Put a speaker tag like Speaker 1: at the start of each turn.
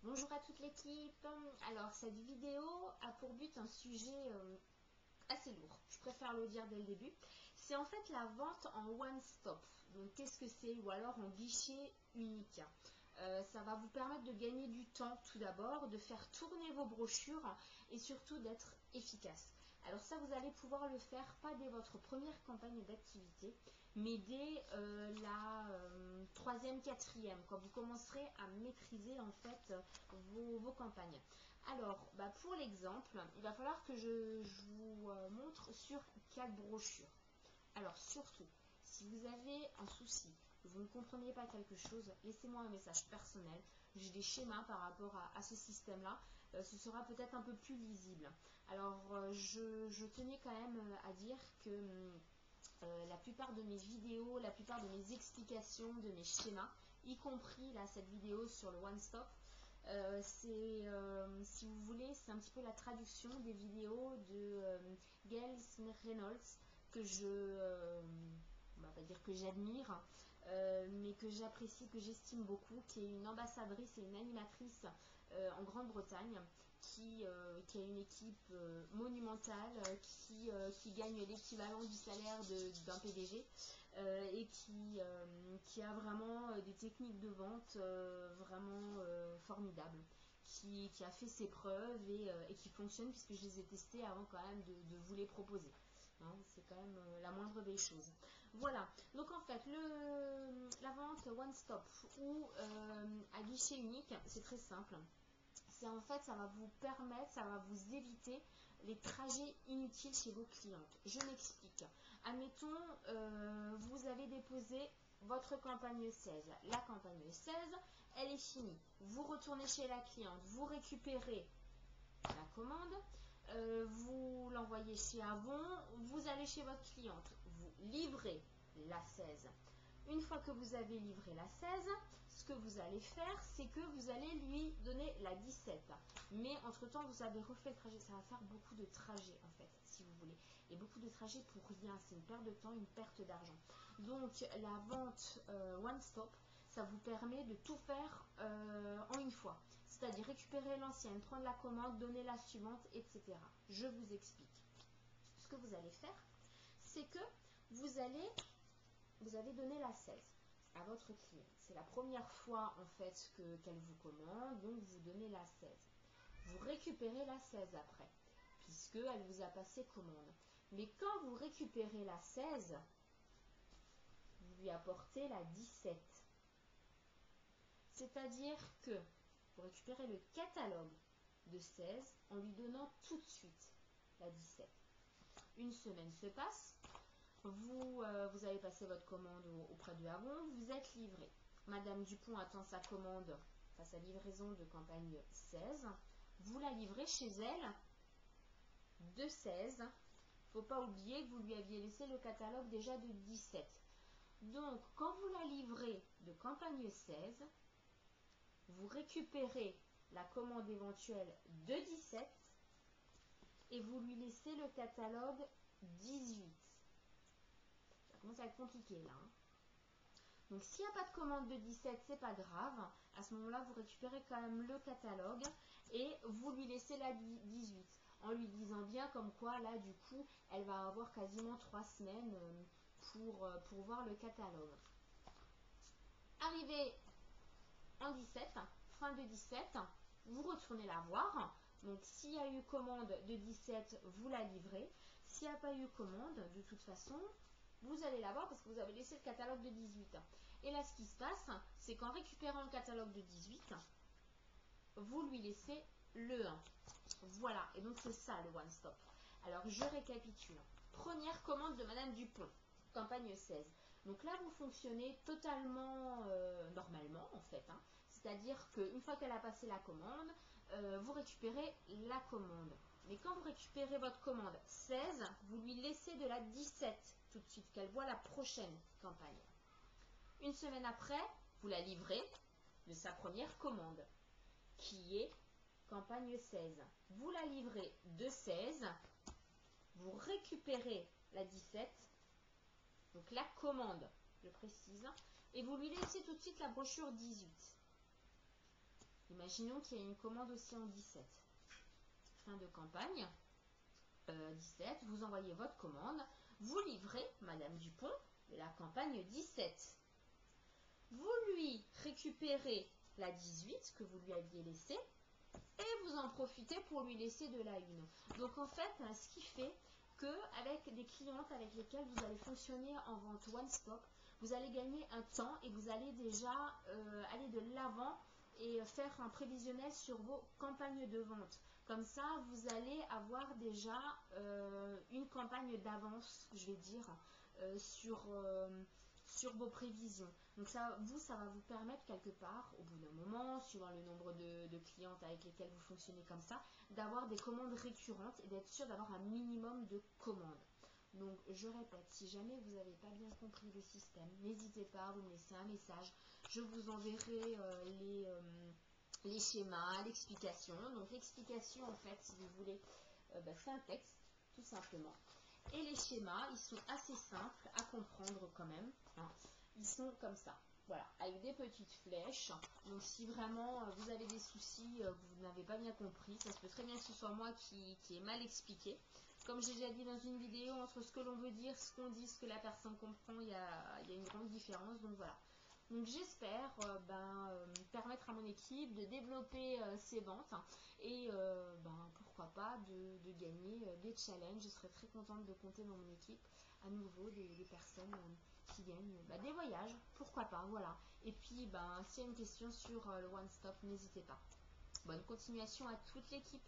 Speaker 1: Bonjour à toute l'équipe. Alors cette vidéo a pour but un sujet assez lourd. Je préfère le dire dès le début. C'est en fait la vente en one stop. Donc qu'est-ce que c'est? Ou alors en guichet unique. Ça va vous permettre de gagner du temps tout d'abord, de faire tourner vos brochures et surtout d'être efficace. Alors ça, vous allez pouvoir le faire pas dès votre première campagne d'activité, mais dès la troisième, quatrième, quand vous commencerez à maîtriser en fait vos campagnes. Alors, pour l'exemple, il va falloir que je vous montre sur 4 brochures. Alors surtout, si vous avez un souci, que vous ne compreniez pas quelque chose, laissez-moi un message personnel. J'ai des schémas par rapport à ce système-là. Ce sera peut-être un peu plus lisible. Alors, je tenais quand même à dire que la plupart de mes vidéos, la plupart de mes explications, de mes schémas, y compris là cette vidéo sur le One Stop, si vous voulez, c'est un petit peu la traduction des vidéos de Gail Reynolds que on va pas dire que j'admire, mais que j'apprécie, que j'estime beaucoup, qui est une ambassadrice et une animatrice en Grande-Bretagne, qui a une équipe monumentale, qui gagne l'équivalent du salaire d'un PDG et qui a vraiment des techniques de vente vraiment formidables, qui a fait ses preuves et qui fonctionne, puisque je les ai testées avant quand même de vous les proposer. Hein, c'est quand même la moindre des choses. Voilà, donc en fait, la vente one stop ou à guichet unique, c'est très simple. C'est en fait, ça va vous permettre, ça va vous éviter les trajets inutiles chez vos clientes. Je m'explique. Admettons, vous avez déposé votre campagne 16. La campagne 16, elle est finie. Vous retournez chez la cliente, vous récupérez la commande, vous l'envoyez chez Avon, vous allez chez votre cliente, vous livrez la 16. Une fois que vous avez livré la 16, ce que vous allez faire, c'est que vous allez lui donner la 17. Mais entre-temps, vous avez refait le trajet. Ça va faire beaucoup de trajets, en fait, si vous voulez. Et beaucoup de trajets pour rien. C'est une perte de temps, une perte d'argent. Donc, la vente one stop, ça vous permet de tout faire en une fois. C'est-à-dire récupérer l'ancienne, prendre la commande, donner la suivante, etc. Je vous explique. Ce que vous allez faire, c'est que vous avez donné la 16 à votre client. C'est la première fois en fait qu'elle vous commande, donc vous donnez la 16. Vous récupérez la 16 après, puisqu'elle vous a passé commande. Mais quand vous récupérez la 16, vous lui apportez la 17. C'est-à-dire que vous récupérez le catalogue de 16 en lui donnant tout de suite la 17. Une semaine se passe. Vous avez passé votre commande auprès de Avon, vous êtes livré. Madame Dupont attend sa commande, sa livraison de campagne 16. Vous la livrez chez elle de 16. Il ne faut pas oublier que vous lui aviez laissé le catalogue déjà de 17. Donc, quand vous la livrez de campagne 16, vous récupérez la commande éventuelle de 17 et vous lui laissez le catalogue 18. Ça commence à être compliqué là. Donc s'il n'y a pas de commande de 17, c'est pas grave. À ce moment-là, vous récupérez quand même le catalogue et vous lui laissez la 18. En lui disant bien comme quoi là du coup, elle va avoir quasiment 3 semaines pour voir le catalogue. Arrivé en 17, fin de 17, vous retournez la voir. Donc s'il y a eu commande de 17, vous la livrez. S'il n'y a pas eu commande, de toute façon, vous allez la voir parce que vous avez laissé le catalogue de 18. Et là, ce qui se passe, c'est qu'en récupérant le catalogue de 18, vous lui laissez le 1. Voilà, et donc c'est ça le one stop. Alors, je récapitule. Première commande de Madame Dupont, campagne 16. Donc là, vous fonctionnez totalement normalement, en fait. C'est-à-dire qu'une fois qu'elle a passé la commande, vous récupérez la commande. Mais quand vous récupérez votre commande 16, vous lui laissez de la 17 tout de suite, qu'elle voit la prochaine campagne. Une semaine après, vous la livrez de sa première commande, qui est campagne 16. Vous la livrez de 16, vous récupérez la 17, donc la commande, je précise, et vous lui laissez tout de suite la brochure 18. imaginons qu'il y a une commande aussi en 17. Fin de campagne, 17, vous envoyez votre commande, vous livrez Madame Dupont de la campagne 17. Vous lui récupérez la 18 que vous lui aviez laissée et vous en profitez pour lui laisser de la une. Donc en fait, ce qui fait qu'avec des clientes avec lesquelles vous allez fonctionner en vente one-stop, vous allez gagner un temps et vous allez déjà aller de l'avant et faire un prévisionnel sur vos campagnes de vente. Comme ça, vous allez avoir déjà une campagne d'avance, je vais dire, sur vos prévisions. Donc ça va vous permettre quelque part, au bout d'un moment, suivant le nombre de clientes avec lesquelles vous fonctionnez comme ça, d'avoir des commandes récurrentes et d'être sûr d'avoir un minimum de commandes. Donc je répète, si jamais vous n'avez pas bien compris le système, n'hésitez pas à vous me laisser un message. Je vous enverrai les schémas, l'explication. Donc l'explication, en fait, si vous voulez, c'est un texte, tout simplement. Et les schémas, ils sont assez simples à comprendre quand même. Hein. Ils sont comme ça, voilà, avec des petites flèches. Donc si vraiment vous avez des soucis, vous n'avez pas bien compris, ça se peut très bien que ce soit moi qui ai mal expliqué. Comme j'ai déjà dit dans une vidéo, entre ce que l'on veut dire, ce qu'on dit, ce que la personne comprend, il y a une grande différence. Donc voilà. Donc j'espère permettre à mon équipe de développer ses ventes et pourquoi pas de gagner des challenges. Je serais très contente de compter dans mon équipe à nouveau des personnes qui gagnent des voyages, pourquoi pas, voilà. Et puis s'il y a une question sur le One Stop, n'hésitez pas. Bonne continuation à toute l'équipe.